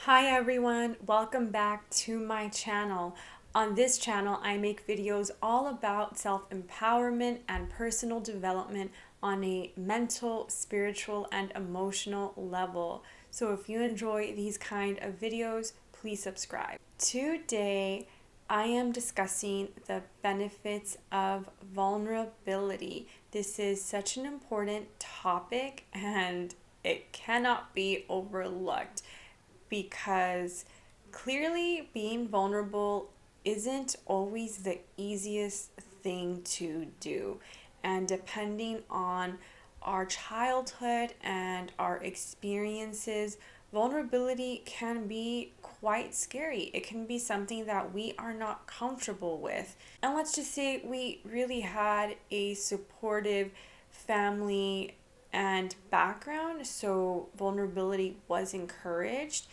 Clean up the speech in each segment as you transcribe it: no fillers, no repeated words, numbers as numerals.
Hi everyone, welcome back to my channel. On this channel, I make videos all about self-empowerment and personal development on a mental, spiritual, and emotional level. So if you enjoy these kind of videos, please subscribe. Today, I am discussing the benefits of vulnerability. This is such an important topic and it cannot be overlooked because clearly being vulnerable isn't always the easiest thing to do. And depending on our childhood and our experiences, vulnerability can be quite scary. It can be something that we are not comfortable with. And let's just say we really had a supportive family and background, so vulnerability was encouraged.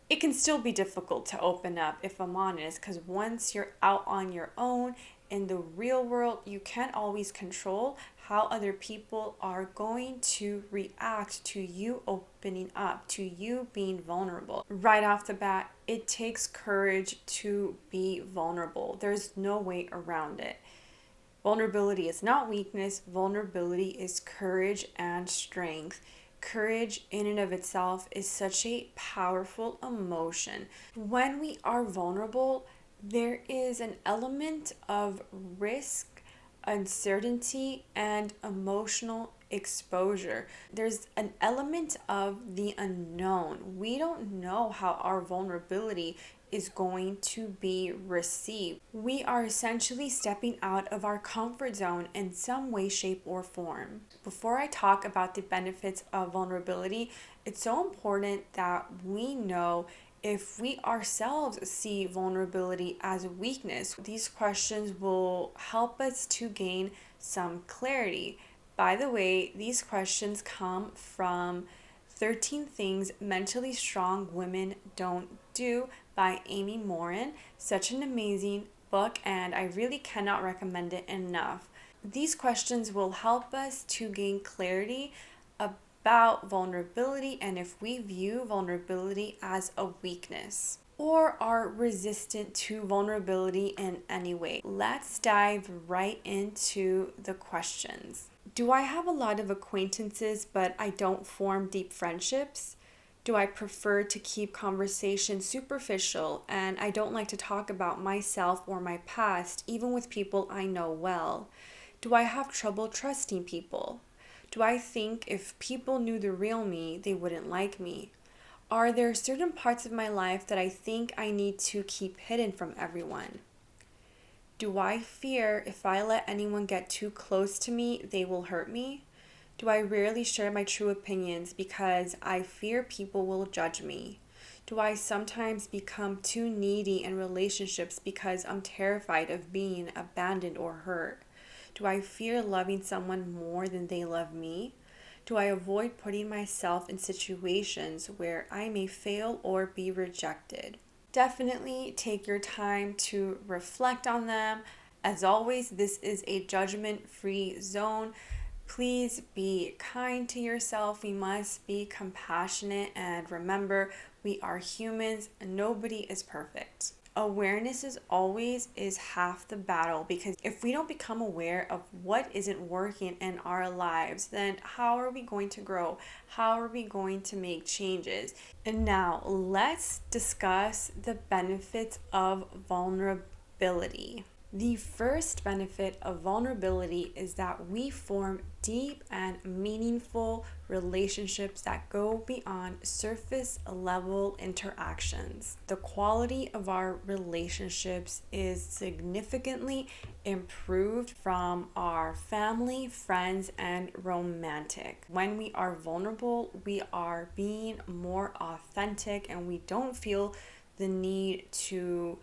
It can still be difficult to open up, if I'm honest, because once you're out on your own in the real world, you can't always control how other people are going to react to you opening up, to you being vulnerable. Right off the bat, it takes courage to be vulnerable. There's no way around it. Vulnerability is not weakness, vulnerability is courage and strength. Courage, in and of itself, is such a powerful emotion. When we are vulnerable, there is an element of risk, uncertainty, and emotional exposure. There's an element of the unknown. We don't know how our vulnerability is going to be received. We are essentially stepping out of our comfort zone in some way, shape, or form. Before I talk about the benefits of vulnerability, it's so important that we know if we ourselves see vulnerability as a weakness. These questions will help us to gain some clarity. By the way, these questions come from 13 Things Mentally Strong Women Don't Do by Amy Morin. Such an amazing book, and I really cannot recommend it enough. These questions will help us to gain clarity about vulnerability and if we view vulnerability as a weakness or are resistant to vulnerability in any way. Let's dive right into the questions. Do I have a lot of acquaintances but I don't form deep friendships? Do I prefer to keep conversation superficial and I don't like to talk about myself or my past, even with people I know well? Do I have trouble trusting people? Do I think if people knew the real me, they wouldn't like me? Are there certain parts of my life that I think I need to keep hidden from everyone? Do I fear if I let anyone get too close to me, they will hurt me? Do I rarely share my true opinions because I fear people will judge me? Do I sometimes become too needy in relationships because I'm terrified of being abandoned or hurt? Do I fear loving someone more than they love me? Do I avoid putting myself in situations where I may fail or be rejected? Definitely take your time to reflect on them. As always, this is a judgment-free zone. Please be kind to yourself. We must be compassionate and remember, we are humans. Nobody is perfect. Awareness is half the battle, because if we don't become aware of what isn't working in our lives, then how are we going to grow? How are we going to make changes? And now let's discuss the benefits of vulnerability. The first benefit of vulnerability is that we form deep and meaningful relationships that go beyond surface level interactions. The quality of our relationships is significantly improved from our family, friends, and romantic. When we are vulnerable, we are being more authentic and we don't feel the need to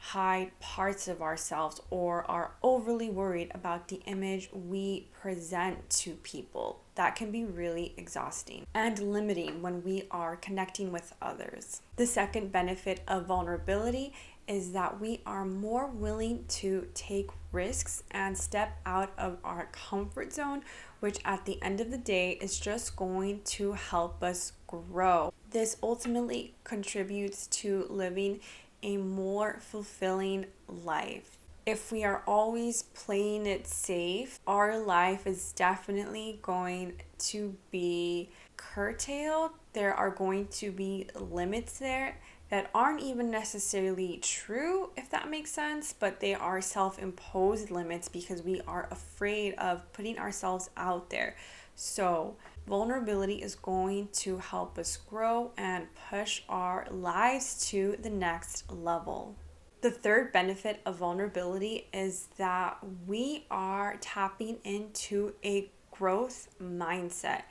hide parts of ourselves or are overly worried about the image we present to people. That can be really exhausting and limiting when we are connecting with others. The second benefit of vulnerability is that we are more willing to take risks and step out of our comfort zone, which at the end of the day is just going to help us grow. This ultimately contributes to living a more fulfilling life. If we are always playing it safe, our life is definitely going to be curtailed. There are going to be limits there that aren't even necessarily true, if that makes sense, but they are self imposed limits because we are afraid of putting ourselves out there. So, vulnerability is going to help us grow and push our lives to the next level. The third benefit of vulnerability is that we are tapping into a growth mindset.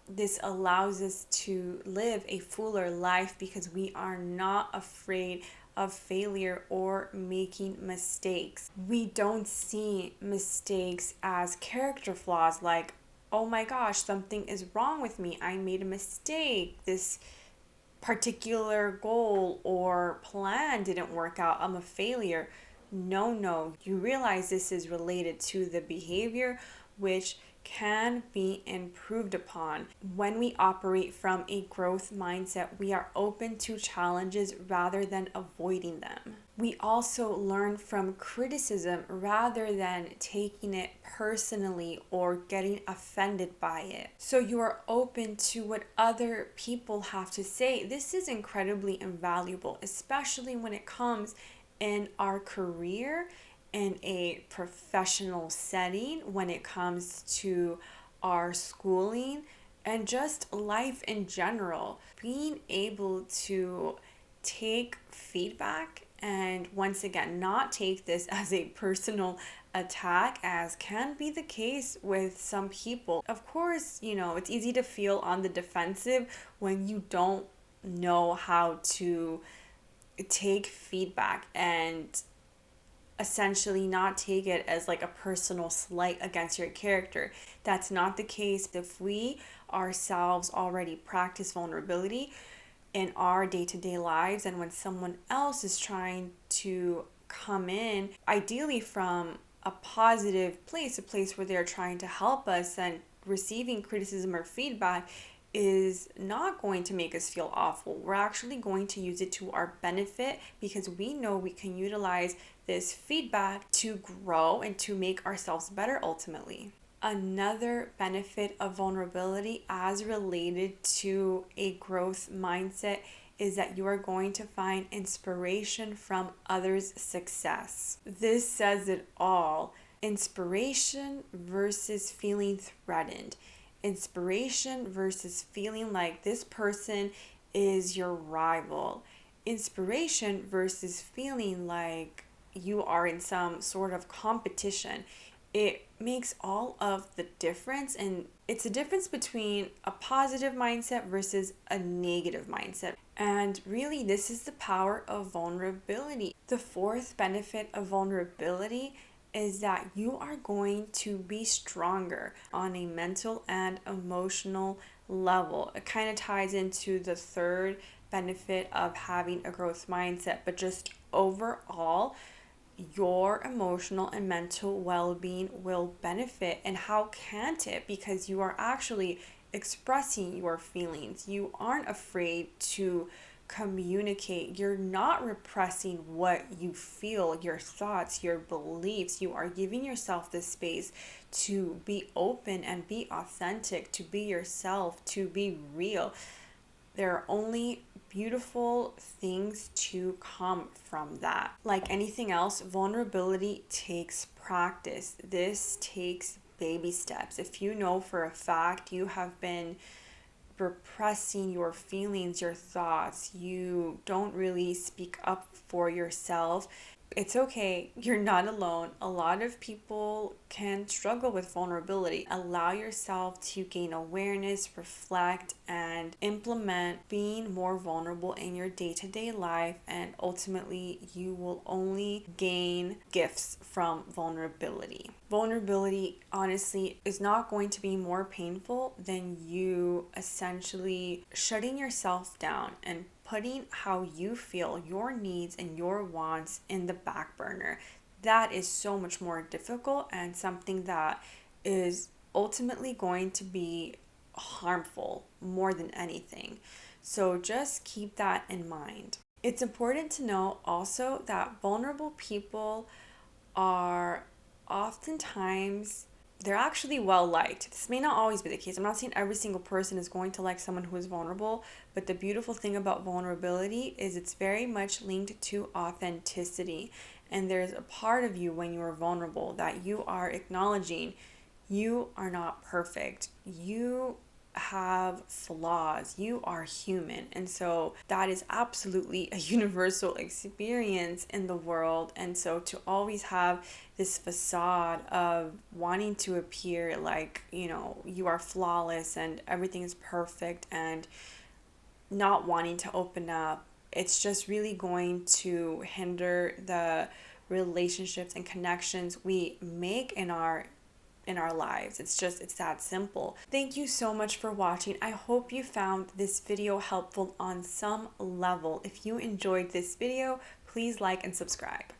This allows us to live a fuller life because we are not afraid of failure or making mistakes. We don't see mistakes as character flaws like, oh my gosh, something is wrong with me. I made a mistake. This particular goal or plan didn't work out. I'm a failure. No. You realize this is related to the behavior, which can be improved upon. When we operate from a growth mindset, we are open to challenges rather than avoiding them. We also learn from criticism rather than taking it personally or getting offended by it. So you are open to what other people have to say. This is incredibly invaluable, especially when it comes in our career, in a professional setting, when it comes to our schooling, and just life in general. Being able to take feedback and, once again, not take this as a personal attack, as can be the case with some people. Of course, it's easy to feel on the defensive when you don't know how to take feedback and essentially not take it as like a personal slight against your character. That's not the case. If we ourselves already practice vulnerability in our day-to-day lives, and when someone else is trying to come in, ideally from a positive place, a place where they're trying to help us, and receiving criticism or feedback is not going to make us feel awful. We're actually going to use it to our benefit because we know we can utilize this feedback to grow and to make ourselves better ultimately. Another benefit of vulnerability as related to a growth mindset is that you are going to find inspiration from others' success. This says it all. Inspiration versus feeling threatened. Inspiration versus feeling like this person is your rival. Inspiration versus feeling like you are in some sort of competition. It makes all of the difference, and it's a difference between a positive mindset versus a negative mindset. And really, this is the power of vulnerability. The fourth benefit of vulnerability is that you are going to be stronger on a mental and emotional level. It kind of ties into the third benefit of having a growth mindset, but just overall, your emotional and mental well-being will benefit. And how can't it? Because you are actually expressing your feelings. You aren't afraid to communicate. You're not repressing what you feel, your thoughts, your beliefs. You are giving yourself the space to be open and be authentic, to be yourself, to be real. There are only beautiful things to come from that. Like anything else, vulnerability takes practice. This takes baby steps. If you know for a fact you have been repressing your feelings, your thoughts, you don't really speak up for yourself, it's okay. You're not alone. A lot of people can struggle with vulnerability. Allow yourself to gain awareness, reflect, and implement being more vulnerable in your day-to-day life, and ultimately you will only gain gifts from vulnerability. Vulnerability, honestly, is not going to be more painful than you essentially shutting yourself down and putting how you feel, your needs and your wants in the back burner. That is so much more difficult and something that is ultimately going to be harmful more than anything. So just keep that in mind. It's important to know also that vulnerable people are oftentimes, they're actually well liked. This may not always be the case. I'm not saying every single person is going to like someone who is vulnerable, but the beautiful thing about vulnerability is it's very much linked to authenticity. And there's a part of you when you are vulnerable that you are acknowledging you are not perfect. You have flaws. You are human. And so that is absolutely a universal experience in the world. And so to always have this facade of wanting to appear like, you are flawless and everything is perfect and not wanting to open up, it's just really going to hinder the relationships and connections we make in our lives. It's that simple. Thank you so much for watching. I hope you found this video helpful on some level. If you enjoyed this video, please like and subscribe.